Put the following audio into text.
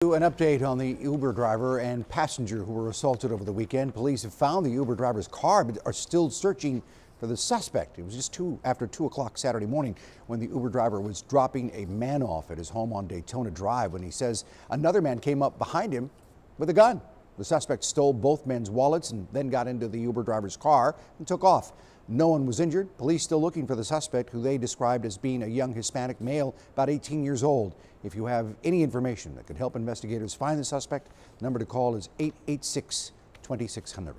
An update on the Uber driver and passenger who were assaulted over the weekend. Police have found the Uber driver's car but are still searching for the suspect. It was just after 2 o'clock Saturday morning when the Uber driver was dropping a man off at his home on Daytona Drive when he says another man came up behind him with a gun. The suspect stole both men's wallets and then got into the Uber driver's car and took off. No one was injured. Police still looking for the suspect, who they described as being a young Hispanic male, about 18 years old. If you have any information that could help investigators find the suspect, the number to call is 886-2600.